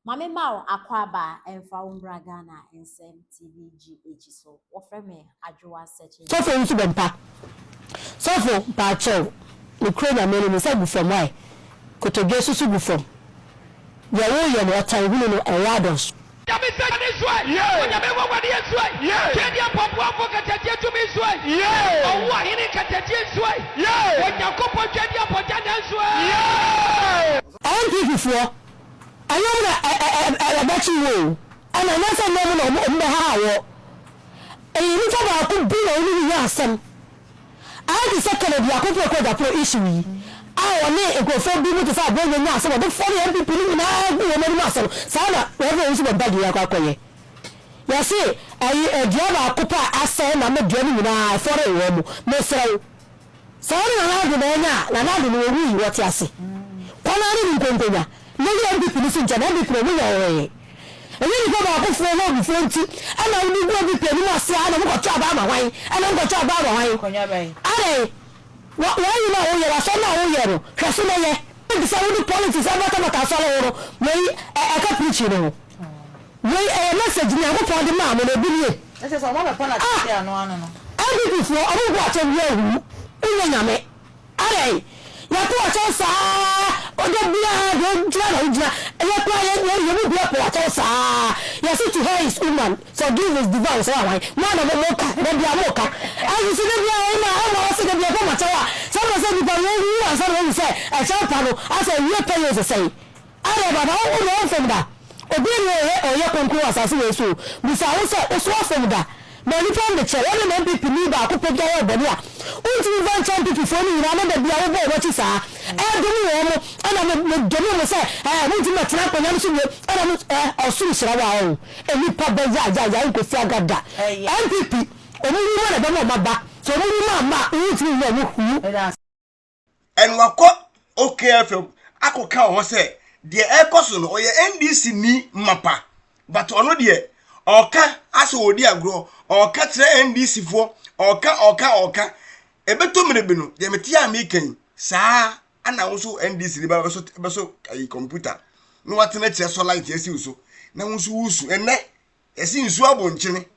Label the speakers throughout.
Speaker 1: Mame Mao Akwaba and Faumbra Ghana and Sem TVGH so offer me Addo searching.
Speaker 2: So for you to Bempah. So for Pacho, the crane and many miss from why. Kotoge susu from. Ya wo ye no time hu no erados.
Speaker 3: Ya me say this way. Yeah. Ya me wo wadi this way. Yeah. Kenya popwa for katetie to me way. Yeah. O wa hini katetie way. Yeah. When ya kopo kenya poja this way. Yeah.
Speaker 2: NPP for I bet you will. And I never know on the how. And you never have to be only some. I the second of your corporate pro issue. I want to go for people to start bringing us some of the funny NPP in our muscle. Sana, whatever is the bad you. You see, I drive a couple as saying I'm not dreaming for a room. No, so. Sorry, I'm not doing what you see. One I no NPP listen to NPP we are. And when you go back for long friend and I will go with you must say I don't go to about why and I'm going to about why. Are what why you know you are so now you Kasuna the sound politics about a solo way a capuchino. Way a message now for the man in a billion.
Speaker 4: This is one upon a no.
Speaker 2: I did before I will watch a real Are ya kwa chosa odo bia do jina ya kwa you be kwa chosa ya see to her is woman so give is divine so why man of moka na bia moka I see the bia na I see the bia kwa machawa some say the you and some say a champa no I say you pay you say I baba o no from da obi no o ye konko asase we so bisa wo say o so from da na ni from the chair when NPP ni ba ko pega ya bani a unti van NPP for ni na da bia wo bo chi sa e do ni wo mo ana me do mo say unti ma tira ko nyam so we ana mo o su sira wa o e ni pa ba ya ko fi agada NPP o mo ni mo na ba mo maba so mo ni ma unti wo mo hu
Speaker 5: en wako OKFM akoka ho say de ekoso no oye NDC ni mapa but ono de oka aso odi agro oka tre NDC fo oka ebeto merebe no de metia mekan saa ana wo so NDC ni ba so ai computer no watena kire so light esi uso na wo so usu enne esi nsu abonchene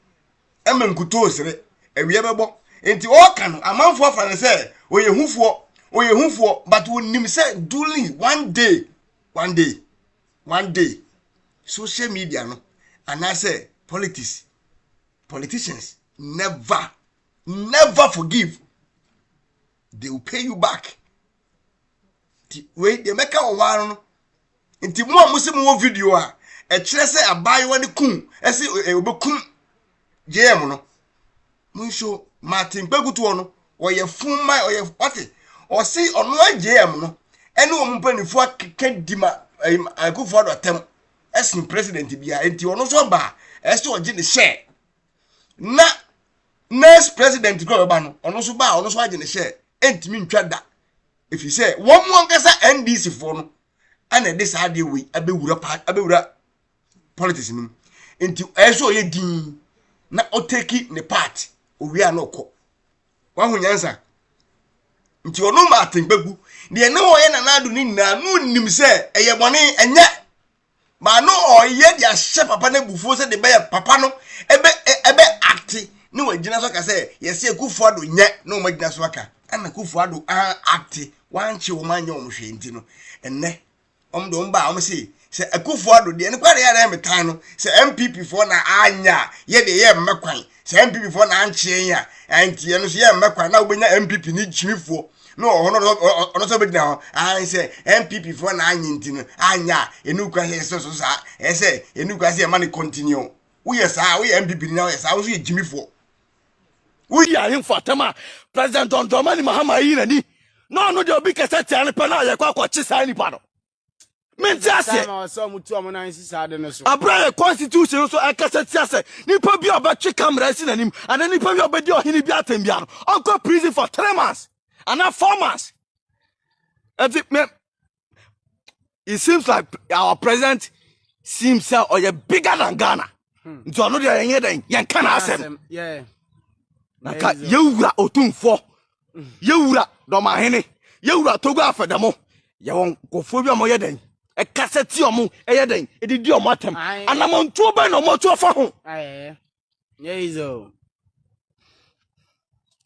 Speaker 5: emankuto osere ewie bebo enti oka no amanfo afa ne se oye hufuo but wonim se duly one day social media no and I say politicians never forgive. They will pay you back. Wait, they make a one. Inti mo amusimu video a kire say abai wani kun ese obekum jam no munsho Martin Begutu no oye funma oye what o si ono jam no ene o mpanifo akadima akufo do atem esin president bia enti ono so ba ese oje ne share na next president go ba no ono so aje ne share enti mi ntwa da if you say one more nkasa NDC for no ana this ade we abewura politics nim enti ese oye din na oteki ne part owi ana okọ wahu nyansa nti ono ma atengbegu de ne wo ye na nadu ni na no nim se eye bone enye ma no oye dia hye papa na bufuo se de be papa no ebe acti ni wagina so ka se yesi Akufo Addo nye na o magina so aka ana Akufo Addo acti wanche wo manya o mhwe nti no enne omdo mba o se Akufo Addo de ne kware ya na metan no se NPP fo na anya ye de ye mmekwan se NPP fo na anche ya anti ye no se ye mmekwan na obenya NPP ni jimifo no ono so begina ho an se NPP fo na anya nti no anya enukwa he so sa ese enukwa se ma ni continue wo ye sa wo ye NPP ni na wo ye sa wo so ye jimifo
Speaker 3: We are in Fatama, President Don Domani Mahama Inani. No, the big cassette and Pana, Chissani Pano. Mentas,
Speaker 4: some 2 months,
Speaker 3: a brand constitution, so I cassette, Nipa be about Chicam racing and him, and then Nipa be about your Hinibiatem, Uncle prison for 3 months, and not 4 months. It seems like our president seems or you're bigger than Ghana. So no, they're here,
Speaker 4: yeah.
Speaker 3: Naka yewura otumfo yewura do mahene yewura togo afedamo ye won kofo bi amoye den e kaseti omo eye den e didi omo atem anamonto ba na omo to fa ho
Speaker 4: Yezo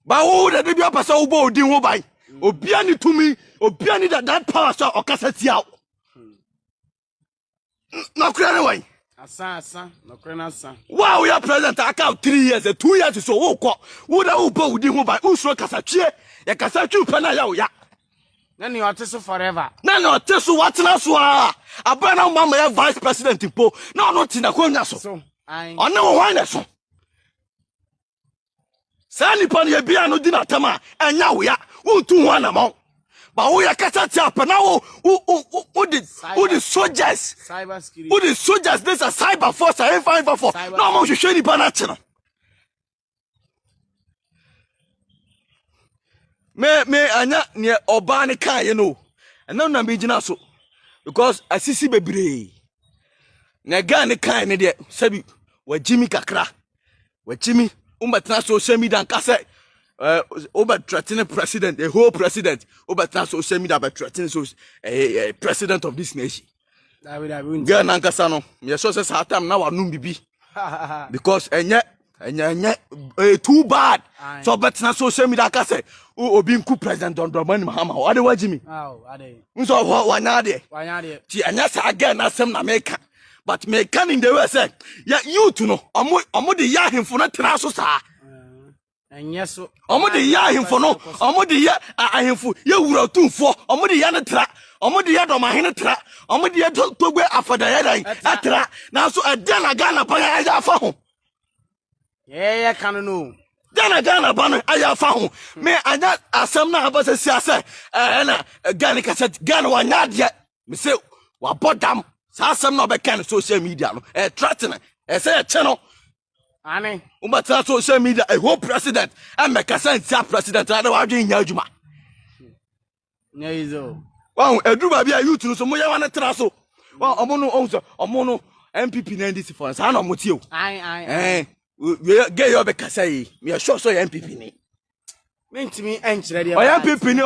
Speaker 3: ba wo de bi apasa wo bo odin wo bai obia ni tumi obia ni that power so o kaseti out no kra ne wan
Speaker 4: asa no kra na asa
Speaker 3: wow we are president aka 3 years 2 years so wo ko wo da wo bo odin ho bai usuro kasatwie ya kasatwi pa na ya wo ya
Speaker 4: na ni oteso forever
Speaker 3: na no oteso watena so a abana mama ya vice president po na no tina kwanya so ona wo hwan na so sani pan ye bia no dina tama enya wo ya wo tu ho na mo ba wo ya kasati apa na wo the soldiers
Speaker 4: cyber security
Speaker 3: wo the soldiers this a cyber force a 554 no mo hwehwe ni bana che no me anya ne oba ne kan ye no ena na me gina so because asisi bebre na ga ne kan ne de sabi wa jimi kakra wa jimi umbatna social media nkase over threatening president the whole president over social media by threatening so president of this nation ga na nkasa no me so say sa time na wa num bibi because enye too bad so betna social media kase obi nku president Don Dramani Mahama o ade wajimi
Speaker 4: ade
Speaker 3: nso wanya de ti anya sa again na sem na make but me can in the way say ya youth no omo de ya hemfo no tena so sa
Speaker 4: enye so
Speaker 3: omo de ya hemfo no omo de ya ahemfo ya wura tumfo omo de ya ne tra omo de ya do mahene tra omo de ya togwe afada ya dan atra na so adana Ghana pa ya afa ho
Speaker 4: yeah kan no
Speaker 3: Ghana ba no aya fa ho me anya asem na abasa siase na Ghana kaset Ghana wa nyade me se wa bodam sa asem na be kan social media no threatening say channel
Speaker 4: ani
Speaker 3: umata social media a whole president and make sense president na wa dwen nya adwuma
Speaker 4: Yezo
Speaker 3: wa eduba bia youth no so mo ya wana tra so wa omo no NPP na NDC for sa na omo tie o we get your be kasai me sure so NPP ni
Speaker 4: mentimi enchire dia
Speaker 3: o NPP ni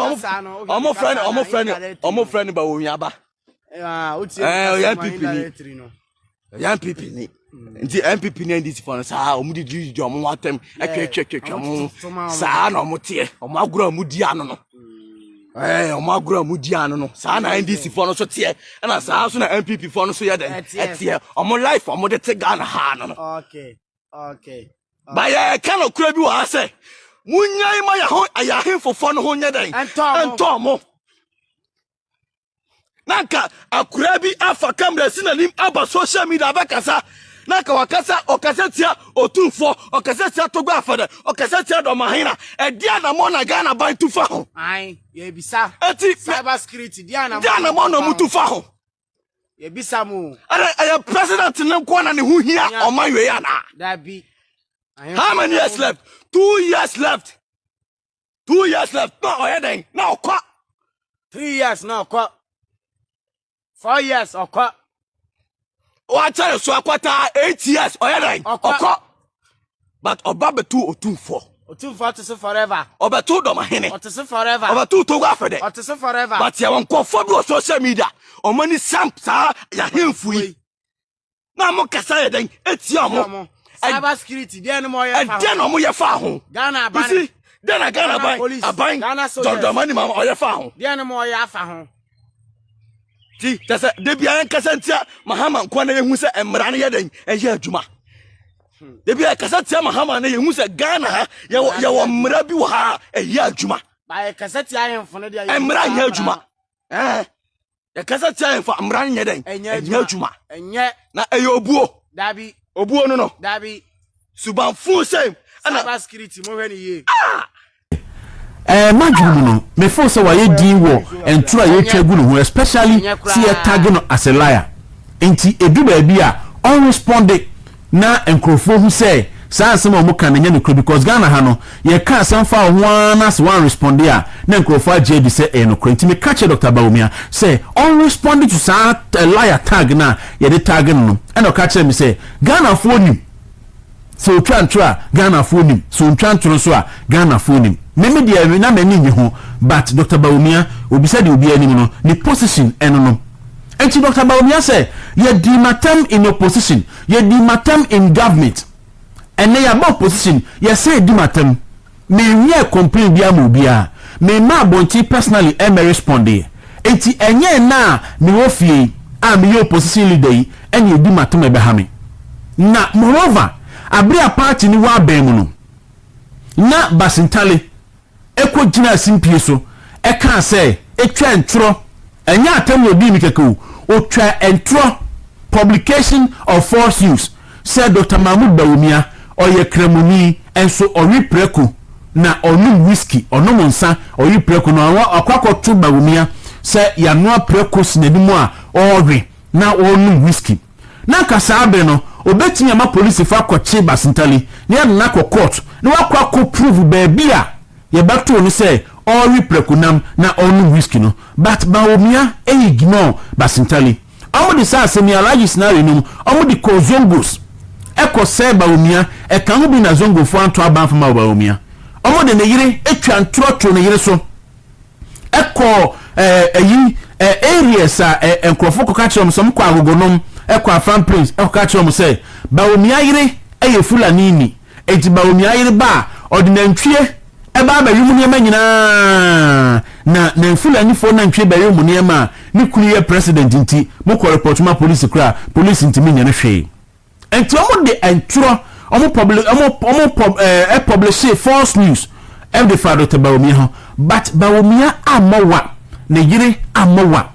Speaker 3: omo friend ba wo nwa ba
Speaker 4: utie
Speaker 3: NPP ni nti NPP ni NDC for sa omo di omo watem etwetwetwe omo sa na omo tie omo agura omo di ano no omo agura omo di ano no sa na NDC for no so tie na sa so na NPP for no so ye den etie omo life omo de te Ghana ha no
Speaker 4: okay
Speaker 3: ba ya kan okura bi wa say munyai ma ya ho aya hemfofo no ho nya dan ento mo nanka akura bi afa camera sinanim aba social media abakasa naka wakasa okasa tia otumfo okasa tia togba afada okasa tia do mahina e dia na mo na Ghana ban tufa ho
Speaker 4: ye bisa cyber security dia na
Speaker 3: mo no mutufa ho
Speaker 4: ye bisa mu
Speaker 3: ara president ne ko na ne hu hia o man we ya na
Speaker 4: that be
Speaker 3: how many years left 2 years left 2 years left no oyeden na okwa
Speaker 4: 3 years na okwa 4 years okwa
Speaker 3: wa tell so akwata 8 years oyeden okwa but obabe 2 otumfo
Speaker 4: to say forever
Speaker 3: obeto do mahene
Speaker 4: to say forever
Speaker 3: obeto to go afede
Speaker 4: to say forever
Speaker 3: but ya won kofo bi social media o mani samp sa ya hemfu yi na mo kasa ye den etia mo
Speaker 4: cyber security dia no mo ye fa
Speaker 3: dia no mo ye fa ho
Speaker 4: Ghana ban
Speaker 3: dia na Ghana ban Don Dramani Mahama o ye fa ho
Speaker 4: dia no mo ye afa ho
Speaker 3: ti tese de bia en kasa ntia Mahama nko na ye hu se emra ne ye den ye adwuma de bia kasa ntia Mahama na ye hu se Ghana ha ye wo mra bi wo ha ye adwuma
Speaker 4: ba kasa ntia ahemfo no dia
Speaker 3: emra ye adwuma ye kasa ntia ahemfo emra ye den ye adwuma
Speaker 4: enye
Speaker 3: na eye obuo
Speaker 4: dabi
Speaker 3: obuo no
Speaker 4: dabi
Speaker 3: subanfu sem ana
Speaker 4: cyber security mo hwe ni ye
Speaker 6: madwum no me feel say waye din wo entro a ye twagu no ho especially see a tag no as a liar enti edu ba bia on responded na enkrofo hu say sans mo kan nya no because Ghana ha no ye ka sanfa ho na so one respond ya na enkrofo agye bi say no enti me catch Dr. Bawumia say on responded to sa liar tag na ye de tag no and o catch me say Ghana fo nim so twa Ghana fo nim so twa so a Ghana fo nim meme dia na mani nyi ho but Dr. Bawumia obi said obi anim no ni position eno no Enti Dr. Bawumia say ye di matem in opposition, ye di matem in government. And they are about position, ye say di matem. Me nye complain bia mo bia. Me ma bonti personally e me respond. Enti enye na me wo fie a me opposition leader yi enye di matem e be ha me. Na moreover, abria party ni wa ben mu no. Na Basintale eko gina simpie so e kan say etwa entro enya atam odi mi keke o twa entro publication of false news said Dr. Mahmoud Bawumia oye kremuni enso ori preku na onum whisky onum nsa ori preku no akwakoto Bawumia say ya no preku sinedimu a ori na onum whisky na kasa abe no obetimi ama police fa kwache Basintale ne na court na wakwa prove baabia ye bato no say ori prekunam na onum whisky no but Bawumia ignore Basintale omo de sa asemi alaji scenario no omo de ko zongos eko se Bawumia e kan ho bi na zongo fo anto aban fama Bawumia omo de ne yire etwa ntrotro ne yire so eko areas a enkrofo ko ka chom som kwa agogonom eko afan prince eko ka chom se Bawumia yire eye fulani ni eti Bawumia yire ba ordinantwie eba ba yimu ne manyina na fulani fo na ntwe ba yimu ne ma ni kunu ye president nti mo ko report ma police kra police nti me ne hwe enti omo de entro omo publish false news every father to Bawumia ho but Bawumia amawa na yire amawa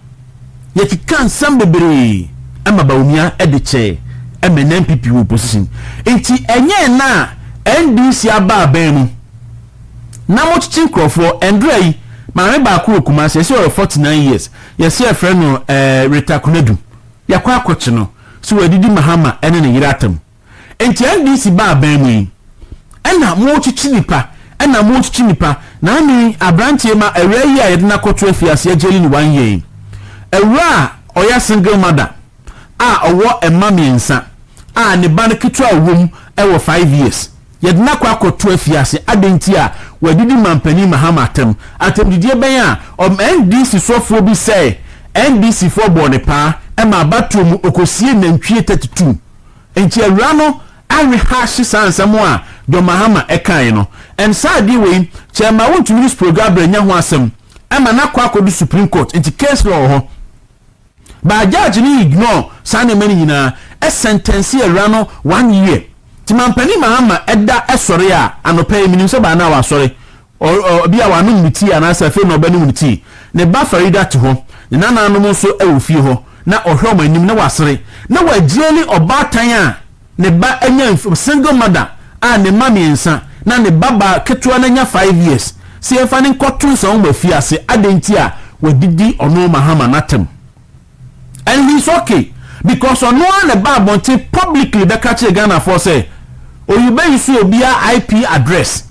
Speaker 6: ye kan sambebere ama Bawumia ediche eme NPP opposition enti enye na NDC aba mu na mo chichi nkrofo Andrei maame ba ko okuma se 49 years yes your friend no Rita Kunedu yakwa akoche no so wadidi mahama ene ne yiratam enti NDC ba mu yi ena mo chichi nipa na ni abrantie ma awia yi a yede na koto afiase ageli ni 1 year awia oya single mother a owo emamiensa a ne ba ne kitu awom ewo 5 years yede na kwa koto afiase adenti a wadidi mampani mahama atem didie ben a NDC sofo bi say NDC for bone pa e ma batom okosie nantwie 32 enti awia no awe hashi sansamo a do mahama ekan no en sadi we chema want to use program branya ho asem e ma na kwa kodu Supreme Court enti case law ho ba judge ni ignore sane mani nyina e sentence awia no 1 year timampani mahama eda esore a anopa eminim se ba na wa sore obi a wanum miti anasa fe no banum miti ne ba farida to ho ne nananom so awufie ho na ohwe manim na wasere na wagieli obatan a ne ba anya single mother a ne mamiensa na ne baba ketua na nya 5 years se efa ne nkotun so ma fiase adenti a wadidi ono mahama natem and he's okay because ono na ba bonte publicly be catch Ghana for say oyube isu obia IP address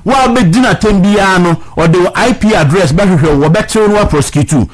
Speaker 6: wa be dina tembia no or the IP address ba hwehwe wo be chew no prosecute